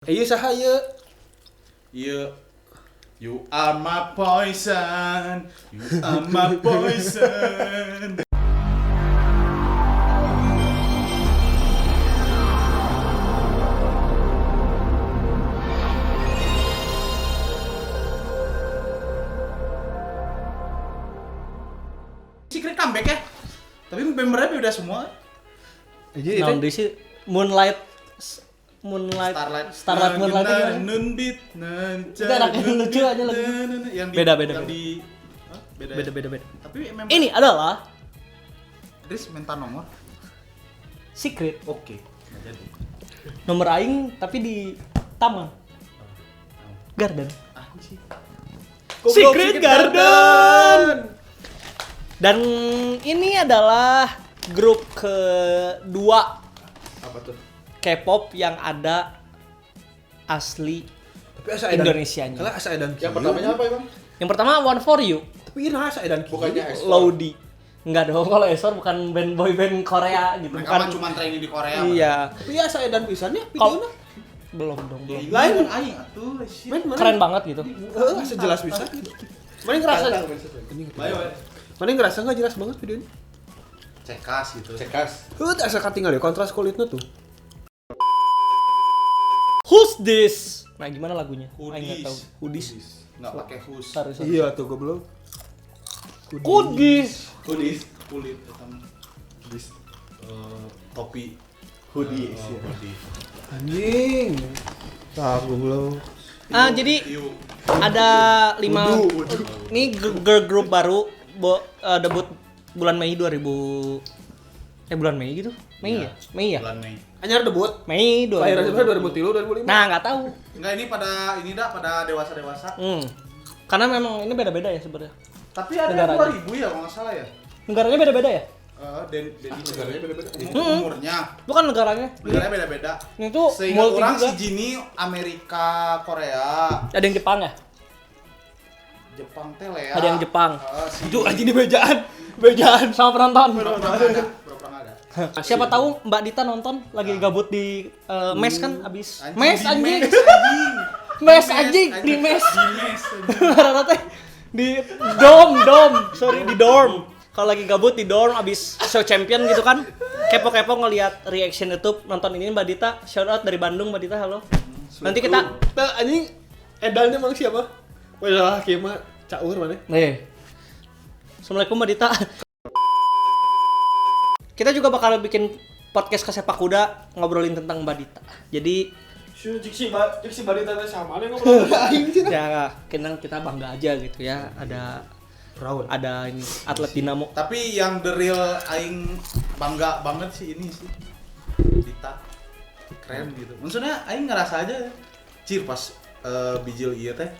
Iya sahaya. Iya. You are my poison. You are my poison. Secret comeback ya. Tapi membernya udah semua. Iya Nah, di sih Starlight Moonlight gimana? Nunbit Itu anaknya lucu aja lagi. Yang di, Beda. Yang di Hah? Beda. Tapi member Ini adalah Chris minta nomor. secret Oke. Nggak jadi. nomor aing tapi di taman garden. Aku sih. Secret Garden. Dan ini adalah grup kedua Apa tuh? K-pop yang ada asli Tapi asa Indonesianya. Kalau asa edan. Yang pertamanya apa emang? Yang pertama One For You, Tapi ini asa edan. Bukannya Esor. Lodi. Enggak dong, kalau Esor bukan boy band Korea gitu. Mereka Bukan. mah cuma training di Korea. Iya. Tapi asa edan pisannya Kalau- videona. Belum dong, belum. Lain. Lain aing atuh shit. Men mana? Keren banget gitu. Asa jelas bisa gitu. Mana ngerasa? Ini. Bayo. Mana ngerasa enggak jelas banget videonya? Cekas gitu. Cekas. Asa katingal ya kontras kulitnya tuh. Who's this? Nah, gimana lagunya? Aing enggak tahu. Hoodies. Enggak pakai hood. Sorry. Iya tuh goblok. Kudis. Hoodies kulit hitam. Hoodies. Topi Hoodie. hoodie. Anjing. Tanggung lo. Jadi Yuk. ada 5 ini girl group baru debut bulan Mei 2000 bulan Mei gitu. Mei ya? Mei ya? Bulan Mei. Anyar debut. Mei Lahiran 2000. sebenarnya 2003 2005. Nah, enggak tahu. Enggak ini pada dewasa-dewasa. Karena memang ini beda-beda ya sebenarnya. Tapi ada Negaranya. 2000 ya kalau enggak salah ya. Negaranya beda-beda ya? Negaranya beda-beda. Umurnya. Bukan negaranya. Negaranya beda-beda. Itu Seingat multi orang juga. si Jini Amerika, Korea, Ada yang Jepang ya? Jepang tele ya. Ada yang Jepang. Si Itu anjing di bejaan. Bejaan. Sama penonton. Pura-pura nggak ada. Pura-pura nggak ada. Siapa tahu Mbak Dita nonton lagi gabut di mes kan abis. Anjing, Mes di anjing. mes, Mes anjing di mes. Di mes. Rata teh di sorry di dorm. Kalau lagi gabut di dorm abis show champion gitu kan. Kepo-kepo ngelihat reaction YouTube nonton ini Mbak Dita. Shout out dari Bandung Mbak Dita, halo. Nanti kita Nah, anjing edannya emang siapa? Wah, kema caur mana? nih. Assalamualaikum Mbak Dita. Kita juga bakal bikin podcast ke sepak kuda ngobrolin tentang Mbak Dita. Jadi Jiksi barita teh sama nih ngobrol aing sih. ya kita bangga aja gitu ya ada ini atlet Dinamo. Tapi yang the real aing bangga banget sih ini sih. Dita. Keren gitu. Maksudnya aing ngerasa aja cir pas bijil ieu teh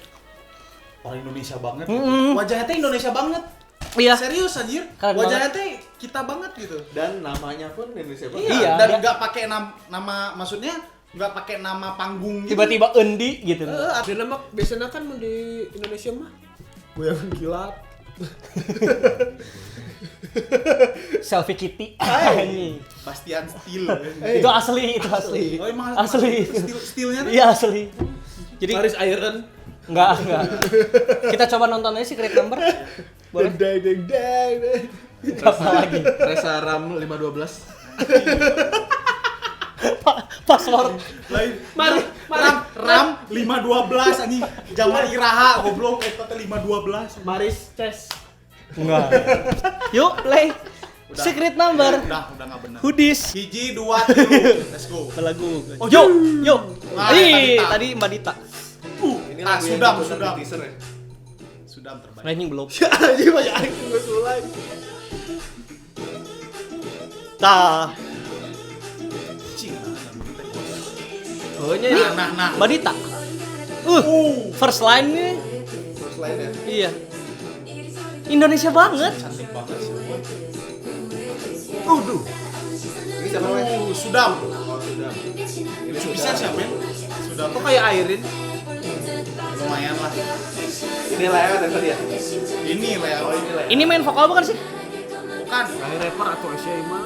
orang Indonesia banget gitu. Wajahnya teh Indonesia banget. Iya. Serius anjir. Keren Wajahnya teh kita banget gitu. Dan namanya pun Indonesia banget. Iya. Dan dia- nggak pakai nama maksudnya nggak pakai nama panggung gitu. Tiba-tiba endi gitu. Ada nama biasanya kan di Indonesia mah goyang kilat. Selfie Kitty. Anjing. Bastian Steel. Itu asli. Oh, emang Asli. Steel-nya tuh? Iya asli. Jadi Paris Iron. enggak. Kita coba nonton aja Secret Number. Boleh? Deng. Apa lagi? Resa Ram 512. Password. Lain. Ram 512 anjing. Zaman Iraha goblok eta teh 512. Maris Chess. Enggak. Yuk, play. Udah. Secret Number. Udah enggak benar. Hoodies. Hiji 2 3. Let's go. Lagu. Oh, Yuk. Nah, Tadi Mbak Dita. Ini Ah, lagu yang Sudam, diputar Sudam. di teaser ya. Sudah terbaik. Anjing belum. Anjing banyak aing geus mulai. Tah. Cing. Oh nya Nah. Mbak Dita. First line nih. Terus lain ya. Iya. Indonesia banget. Cantik banget sih. Ini siapa namanya? Sudam. Oh, Sudam. Ini Bisa siapa ya? Sudam. kok kayak Airin? Lumayan lah. Ini Lea dan tadi ya. Ini lah ya. Oh, ini Lea. Ini main vokal bukan sih? Bukan. Kayak rapper atau SMA?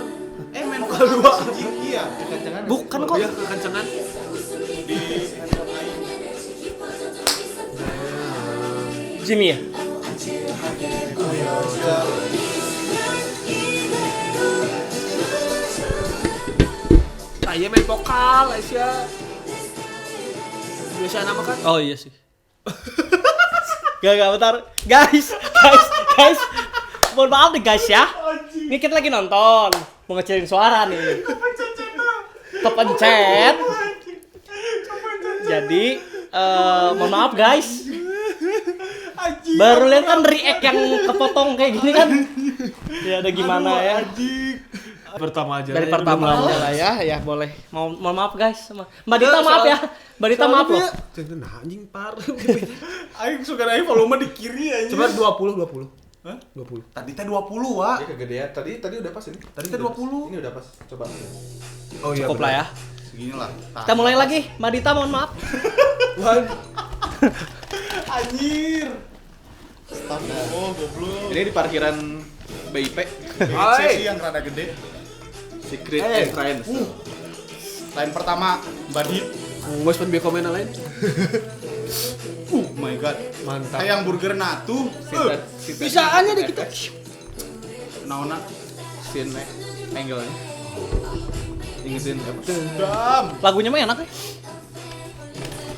Main vokal 2 anjing iya. Kekencangan. Bukan kok. Iya kekencangan. di handphone aing. Jimmy ya? Saya main vokal Aisyah. Biasa nama kan? Oh iya sih. Gak bentar. Guys. Mohon maaf nih guys ya. Ini kita lagi nonton. Mau ngecilin suara nih. Kepencet. Jadi, mohon maaf guys. Baru lihat kan react yang kepotong kayak gini kan. Ya ada gimana ya. Pertama aja. Dari pertama aja lah ya boleh. Mohon maaf guys. Mbak Dita maaf ya. Mbak Dita maaf loh. Jangan anjing par. Aing suka aing volume di kiri anjing. Coba 20. Hah? 20. Tadi teh 20, Wak. Dia kegedean. Tadi udah pas ini. Tadi teh 20. Ini udah pas. Coba. Oh iya. Cukup lah ya. Segini lah. Kita mulai lagi. Mbak Dita mohon maaf. Anjir. Oh, goblok. Ini di parkiran BIP. BC sih yang rada gede. Secret Entrance. Line pertama, Mbak Dit. Wes pen komen lain. My god. Mantap. Kayak burger natu. Bisaannya deh kita. Naona. Scene angle-nya. Ingetin apa? Dam. Lagunya mah enak ya.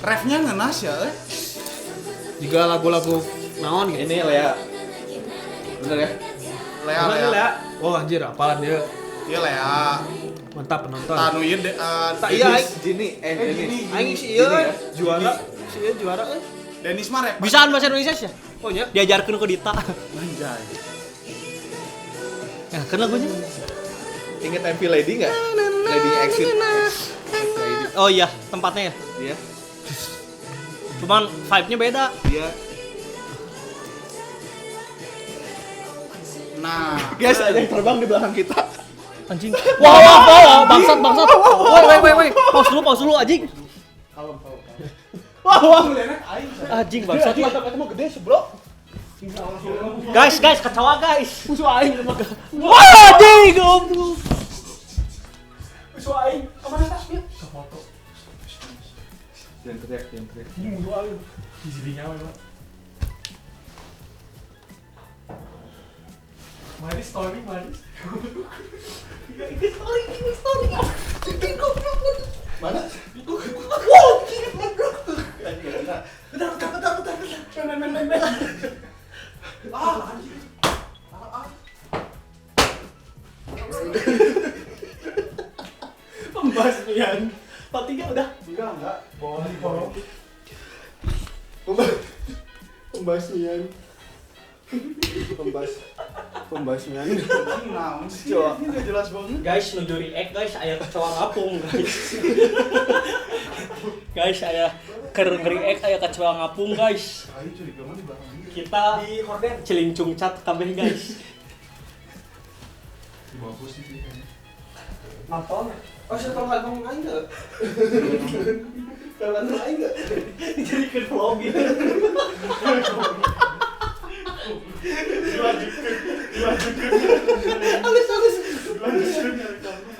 Refnya ngenas ya, Jika lagu-lagu naon gitu. Ini Lea. Bener ya? Lea. Oh anjir apaan dia. Iya Lea. Mantap penonton. Tanu ieu Iya, Jini. Jini. Aing si Gini ieu ya? juara. Si ieu juara euy. Denis mah rap. Bisaan bahasa Indonesia sih. Oh nya. Diajarkeun ke Dita. Anjay. Ya, kan lagunya. Ingat MV Lady nggak? Lady Exit. Oh iya, tempatnya ya. Iya. Cuman vibe-nya beda. Iya. Nah, Guys, ada yang terbang di belakang kita. Anjing. Wah, bangsat. Woi. Pause dulu anjing. wah ngeliatnya aing. Anjing bangsat lah. Kata mau gede seblok. Guys, kecewa guys. Musuh aing mah. Wah, anjing goblok. Musuh aing. Kemana tasnya? Jangan teriak. Musuh aing. Di nyawa mah. Mari story. Ini story. Mana? Pembasmian. Part 3 udah. Enggak. Boleh. Pembasmian. Pembasmian. Naon sih? Coba. Ini enggak jelas banget. Guys, nuju react guys, aya kecoa ngapung guys. Guys, aya keur react aya kecoa ngapung guys. Aing curiga mah di belakang dia. Kita di horden cilincung cat kabeh guys. Di bawah posisi kayaknya. Nonton. Oh, saya tahu hal ngomong aing enggak? Kalau aing enggak? Dijadikan vlog gitu. Halus.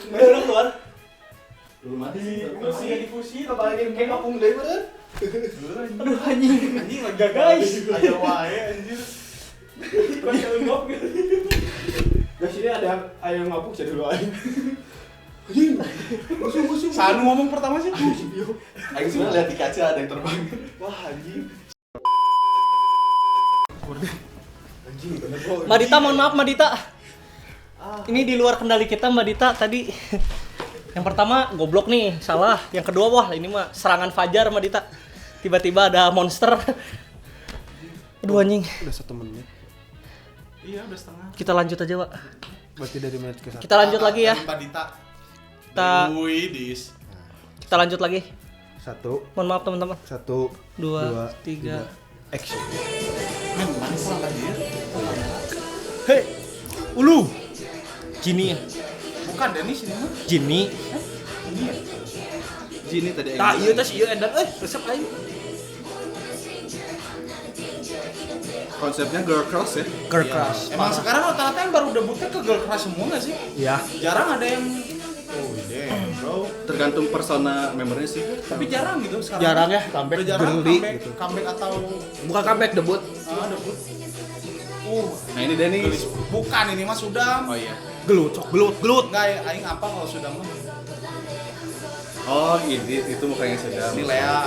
Udah keluar. Belum mati. Difusi, apalagi kayak ngapung deui meureun. Aduh anjing. Anjing lagi Guys. Aja wae anjir. Guys, ini ada ayam ngapung saya dulu aing. Anjing. Musuh. Sanu ngomong pertama sih. Aing sebenarnya lihat di kaca ada yang terbang. Wah anjing. Anjing bener bro. Mbak Dita, mohon maaf Mbak Dita. Ini di luar kendali kita Mbak Dita tadi. Yang pertama goblok nih, salah. Yang kedua wah ini mah serangan fajar Mbak Dita. Tiba-tiba ada monster. Aduh anjing. Udah 1 menit. Iya udah setengah. Kita lanjut aja, Pak. Berarti dari menit ke 1. Kita lanjut lagi ya. Mbak Dita. Kita Widis. kita lanjut lagi. 1, Mohon maaf teman-teman. 1, 2, 3. action. Men, mana pulang tadi ya? Hei. Ulu. Jini ya. Bukan Denis ini mah. Jini. Jini tadi Aing. Tah ieu teh ieu edan resep aing. Konsepnya girl crush ya. Girl crush. Emang sekarang rata-rata yang baru debutnya ke girl crush semua nggak sih? Ya. Jarang ada yang Oh, damn, bro. Tergantung persona membernya sih. Tapi jarang gitu sekarang. Jarang ya comeback Udah jarang geli comeback, gitu. comeback atau Bukan comeback, debut. debut. Nah ini Dennis. Gelis. Bukan ini mah sudah. Oh iya. Gelut. Enggak ya, aing apa kalau sudah mah? Oh ini itu mukanya sudah. Ini Lea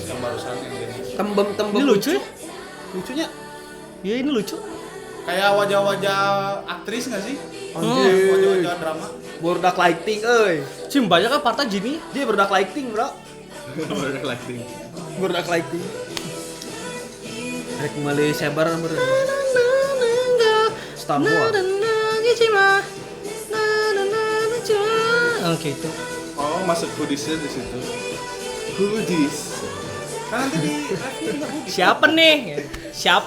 yang barusan yang ini. Tembem Ini lucu ya? Lucunya. Iya ini lucu. Kayak wajah-wajah aktris nggak sih? Anjir. Wajah-wajah drama. Berdak lighting euy. Cim banyak kan parta Jimmy. Dia berdak lighting, Bro. Berdak lighting. Berdak lighting. Rek meuli sebar beureun. Star Wars. Oke itu. Oh masuk hoodiesnya di situ. Hoodies. Kan nanti di review juga hoodie. Siapa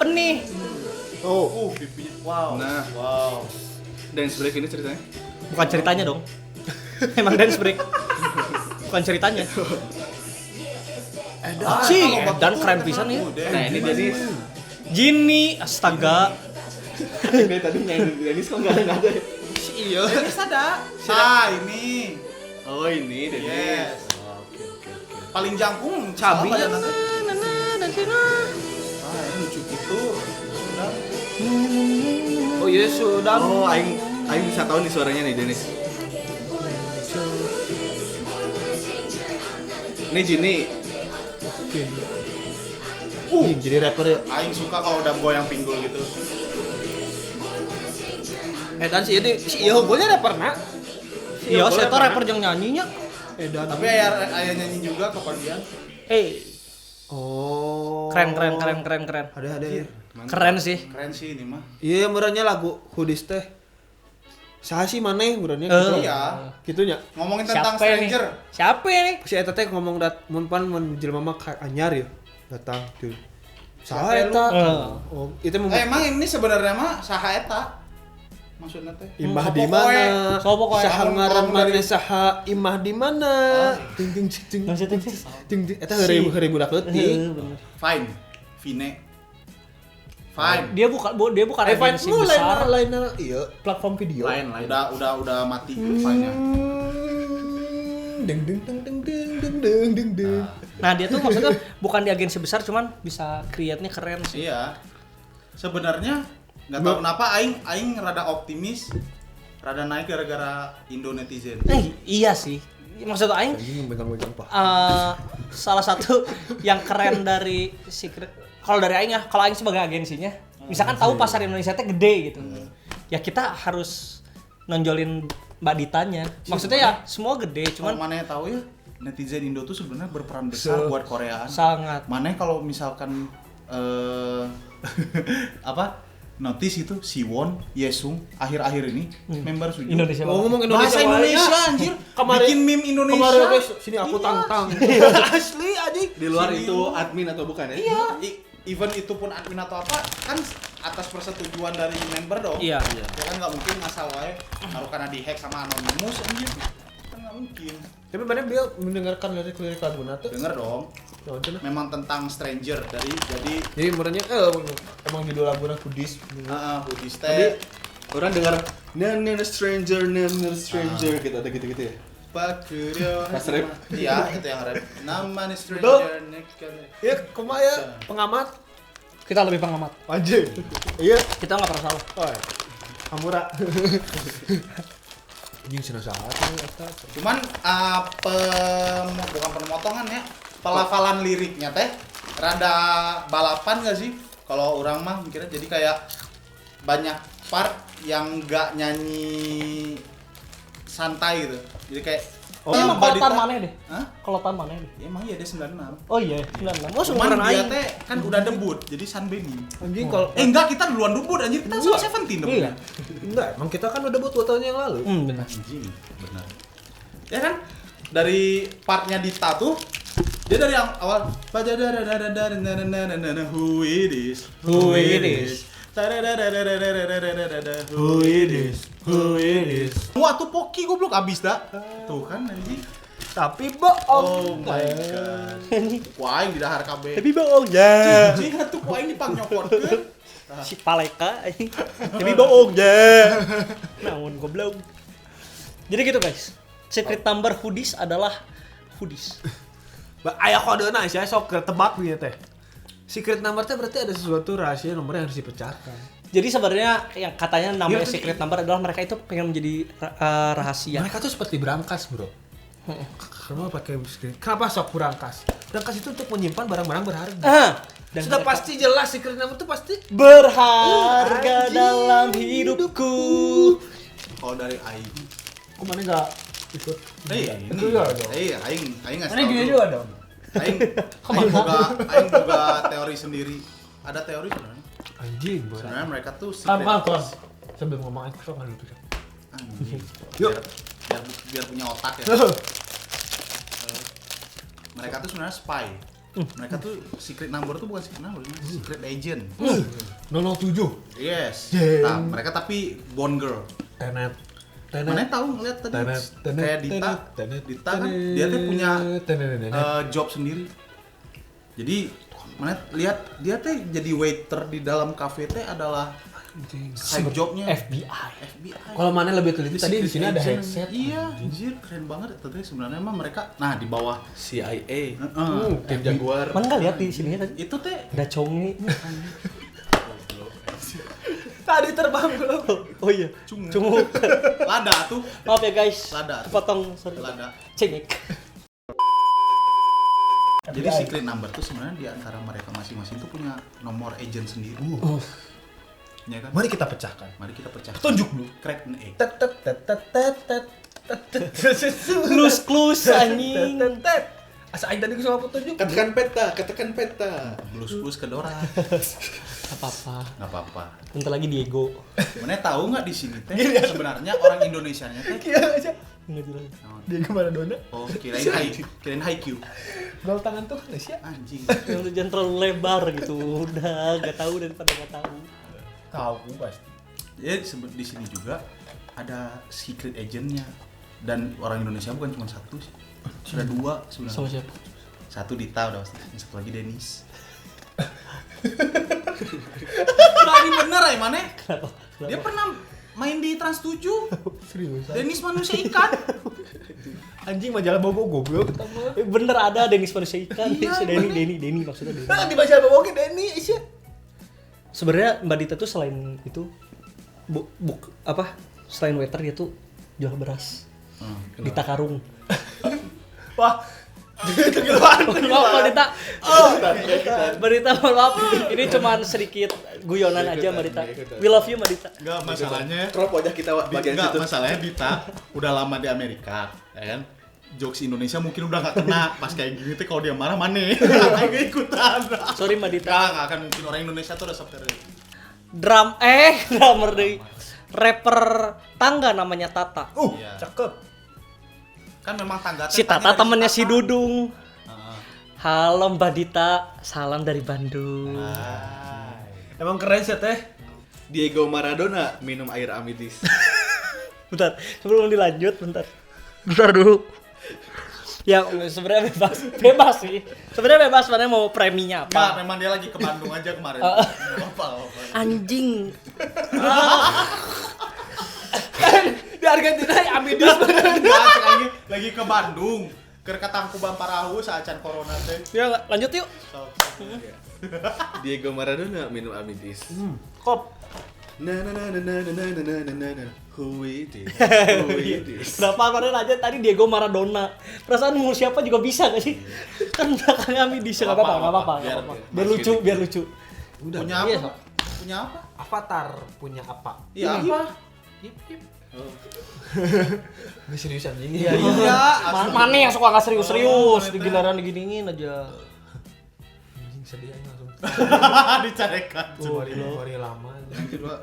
nih? Pipi. Wow. Nah. Wow. Dance break ini ceritanya. Bukan ceritanya dong. Emang dance break. Bukan ceritanya. Dan keren pisan ya. Nah ini Dennis. Gini, astaga. Ini tadi nyanyi Dennis kok nggak ada ya? Iya. Dennis ada. Ini. Oh ini Dennis. Yes. Oh, oke. Paling jangkung Cabi. salah nanti. Ini lucu gitu. Sudah. Oh iya sudah. Oh aing bisa tahu nih suaranya nih Dennis. Ini Jini. Jadi rapper ya. Aing suka kalau udah goyang pinggul gitu. Dan si Iya hunggulnya rapper nak. Iya, saya tuh rapper yang nyanyinya. Tapi ayah nyanyi juga kapan dia? Oh. Keren. Ada ya. Keren sih. Keren sih ini mah. Iya, meureunnya lagu Hoodies teh. Saha sih maneh meureunnya Eh. Iya. Kitunya. Ngomongin tentang Siapa stranger. nih? Siapa nih? Si eta teh ngomong mun pan mun jelema mah anyar ya. Datang tuh. Siapa Saha eta? lu? Oh, itu mah Emang ini sebenarnya mah saha eta? Maksudnya teh? imah Sopo di koe. mana? Sopo koe. Saha Kalau ngaran dari- maneh saha imah di mana? Ting ting ting. Maksudnya Ting ting eta heureuy budak leutik. Fine. Vine. Fine. Dia bukan agensi besar. Lain iya platform video. Lain. Udah mati Fine-nya. Deng deng deng deng deng deng deng deng deng. Nah, dia tuh maksudnya bukan di agensi besar cuman bisa create-nya keren sih. Iya. Sebenarnya nggak tahu kenapa aing rada optimis, rada naik gara-gara Indo netizen. Iya sih. Maksud aing Anjing megang-megang paha. salah satu yang keren dari Secret kalau dari aing ya, kalau aing sebagai agensinya, misalkan tahu pasar Indonesia teh gede gitu. Ya kita harus nonjolin Mbak Ditanya. Maksudnya ya semua gede, Cuman cuman mana tahu ya netizen Indo tuh sebenarnya berperan besar buat Koreaan. sangat Mana kalau misalkan apa notice itu Siwon, Yesung akhir-akhir ini member Suju. Indonesia. Oh, ngomong Bahasa Indonesia anjir. Bikin meme Indonesia. Kemarin guys, sini aku Iya. tantang. Asli anjing. Di luar itu admin atau bukan ya? Iya. Even itu pun admin atau apa kan atas persetujuan dari member dong. Iya. Ya kan nggak mungkin ngasal wae naruh karena di hack sama anonymous anjir. Kan nggak mungkin. Tapi mana dia mendengarkan lirik-lirik laguna tuh? Denger dong. Naon cenah? Memang tentang stranger jadi Jadi menurutnya emang judul laguna Hoodies. Hoodies Tadi teh orang dengar nana stranger gitu ada gitu-gitu ya. Pakuryo. Pas rap. Iya, itu yang rap. Namanya stranger naked. Iya, kumaha ya pengamat. Kita lebih pengamat. Anjing. Iya. Kita nggak pernah salah. Oh. Hamura. Anjing cenah saha eta. Cuman bukan pemotongan ya, pelafalan liriknya teh rada balapan gak sih? Kalau orang mah mikirnya jadi kayak banyak part yang nggak nyanyi santai gitu. Jadi kayak Emang kalau tan mana deh? Hah? Kalau tan mana deh? Ya, emang iya dia 96. Oh iya, 96. Oh, Cuman seumuran dia aing. teh kan udah debut, jadi Sunbaby. Anjing kalau Enggak, kita duluan debut anjir. Kita sama Seventeen debut. Iya. enggak, emang kita kan udah buat 2 tahun yang lalu. Benar. Anjing, benar. Ya kan? Dari partnya Dita tuh dia dari yang awal who it is Who it is. who it is wah tuh Poki goblok abis dah tuh kan anjing Tapi bohong. oh my god wah yang didahar KB Tapi bohong ya. anjing tuh wah ini pang nyopotkeun Si Paleka tapi bohong ya. Naon goblok. Jadi gitu guys. secret number hoodies adalah hoodies. Aya kodena sih sok tebak dia teh. Secret number teh berarti ada sesuatu rahasia nomor yang harus dipecahkan. Jadi sebenarnya yang katanya namanya secret number adalah mereka itu pengen menjadi rahasia. Mereka tuh seperti berangkas, Bro. Kenapa pakai secret? Kenapa sok berangkas? Berangkas itu untuk menyimpan barang-barang berharga. Dan Sudah mereka pasti jelas secret number tuh pasti berharga dalam hidupku. Kalau dari aing. kok mana enggak ikut? Iya, Itu ya dong. aing ngasih Mana tahu gini dulu. juga dong. Aing boga teori sendiri. Ada teori sebenarnya. Anjing, berat. Sebenarnya mereka tuh Kan. Sebelum ngomong aku sok nggak dulu. Anjing. Yuk. Biar punya otak ya. Mereka tuh sebenarnya spy. Mereka tuh secret number tuh bukan secret number, secret agent. 007. Yes. Jeng. Nah, mereka tapi Bond girl. Tenet. Mana tahu ngeliat tadi kayak Dita kan dia tuh punya job sendiri. Jadi mana lihat dia teh jadi waiter di dalam cafe teh adalah side jobnya FBI. Kalau mana lebih teliti tadi di sini ada Agent. headset. Iya, anjir keren banget tadi sebenarnya emang mereka. Nah, di bawah CIA. tim Jaguar. Mana nggak lihat di sini tadi? itu teh Ada congi. Tadi terbang belum? Oh iya. Cunguk. lada tuh, Maaf ya guys. Lada. Kepotong. Sorry. lada. Cengek. Jadi secret number tuh sebenarnya di antara mereka masing-masing tuh punya nomor agent sendiri. Ya kan? Mari kita pecahkan. Mari kita pecah. Tunjuk dulu. Crack an egg. Klus anjing. Asa aing tadi sama petunjuk. Katakan peta. Blus-blus ke Dora. Apa-apa. Nggak apa-apa. Bentar lagi Diego. Mana tahu nggak di sini teh sebenarnya orang Indonesianya teh Nggak jelas. Dia kemana Dona? oh kirain high Q. Gol tangan tuh Indonesia. Anjing. Yang jangan terlalu lebar gitu. Udah nggak tahu daripada nggak tahu. Tahu pasti. Ya di sini juga ada secret agentnya dan orang Indonesia bukan cuma satu sih. Sudah dua sebenarnya. Sama siapa? Satu Dita udah pasti, yang satu lagi Denis. Berani bener ya mana? Dia pernah main di Trans 7. Serius. Denis manusia ikan. Anjing majalah Bogo goblok. Bener ada Denis manusia ikan. Iya, Denny maksudnya Denny. Nah, di majalah Bogo Denny Asia. Sebenarnya Mbak Dita tuh selain itu selain waiter dia tuh jual beras. Dita karung. Wah. Maaf Mbak Dita. Mbak Dita mohon maaf. Ini cuman sedikit guyonan aja Mbak Dita. We love you Mbak Dita. Enggak masalahnya. Crop wajah kita bagian Enggak, situ. masalahnya Dita udah lama di Amerika, ya kan? Jokes Indonesia mungkin udah gak kena pas kayak gini tuh kalau dia marah mana agak ikutan. Sorry Mbak Dita. Gak akan mungkin orang Indonesia tuh udah subtitle. Drummer deh. Rapper tangga namanya Tata. Iya. Cakep. Kan memang tangga Si Tata temennya si Dudung. Dudung. Halo Mbak Dita, salam dari Bandung. Emang keren sih teh. Diego Maradona minum air amidis. Bentar, sebelum dilanjut, bentar dulu. Ya sebenarnya bebas sih. Sebenarnya bebas, sebenarnya mau preminya Enggak, apa? memang dia lagi ke Bandung aja kemarin. Enggak apa-apa. Anjing. Di Argentina Amidis. Enggak, lagi ke Bandung. Keur katangkuban parahu saacan corona teh. Ya lanjut yuk. Diego Maradona minum amidis. Kop. Na na na na na na na na na na. Who it is? Kenapa kemarin aja tadi Diego Maradona? Perasaan mau siapa juga bisa gak sih? Kan belakangnya Amidis, nggak apa-apa. Biar lucu. Udah. Punya apa? Iya, Sok. Punya apa? Avatar punya apa? Iya apa? Hip. Ini serius anjing. Iya. Mana yang suka nggak serius-serius? Di giliran diginiin aja. Anjing sedih aja langsung. Dicarekan. Sorry lama. Lanjut, Pak.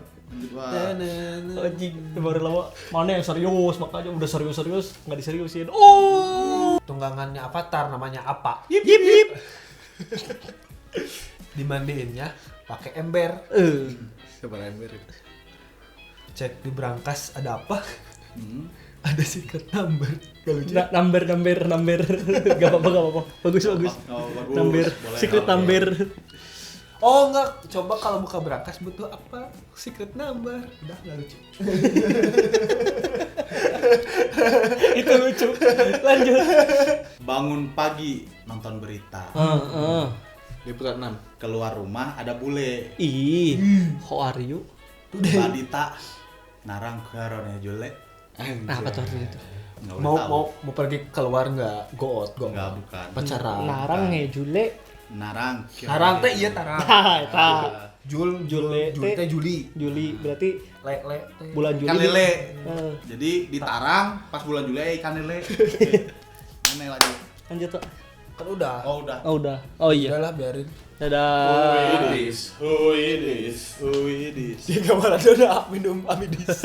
Anjing, baru lama. Mana yang serius? Makanya udah serius-serius nggak diseriusin. Oh. Tunggangannya Avatar namanya apa? Yip. Dimandiinnya pakai ember. Sebenarnya mirip. Cek di berangkas ada apa? Ada secret number. Gak lucu. Number. Gak apa-apa. Bagus. Oh, bagus. Number. Boleh. Secret number. Oh enggak, coba kalau buka berangkas butuh apa? Secret number. Udah gak lucu. Itu lucu. Lanjut. Bangun pagi nonton berita. Liputan 6. Keluar rumah ada bule. Ih, how are you? Badita narang ke Rone Jule. Nah, apa tuh artinya itu? Nggak boleh tahu. Mau pergi keluar nggak? Go out, go Nggak, out. bukan. Pacaran. Narang ngejule. Narang. Narang teh iya tarang. Tah, tah. Juli teh teh Juli. Juli berarti Le teh. bulan Juli. Ikan lele. Heeh. Jadi ditarang pas bulan Juli ikan lele. Aneh lagi. Lanjut tuh. Kan udah. Oh udah. Oh udah. Oh iya. Udahlah biarin. Dadah. Who it is? Oh ini. Dia gambar ada minum amidis.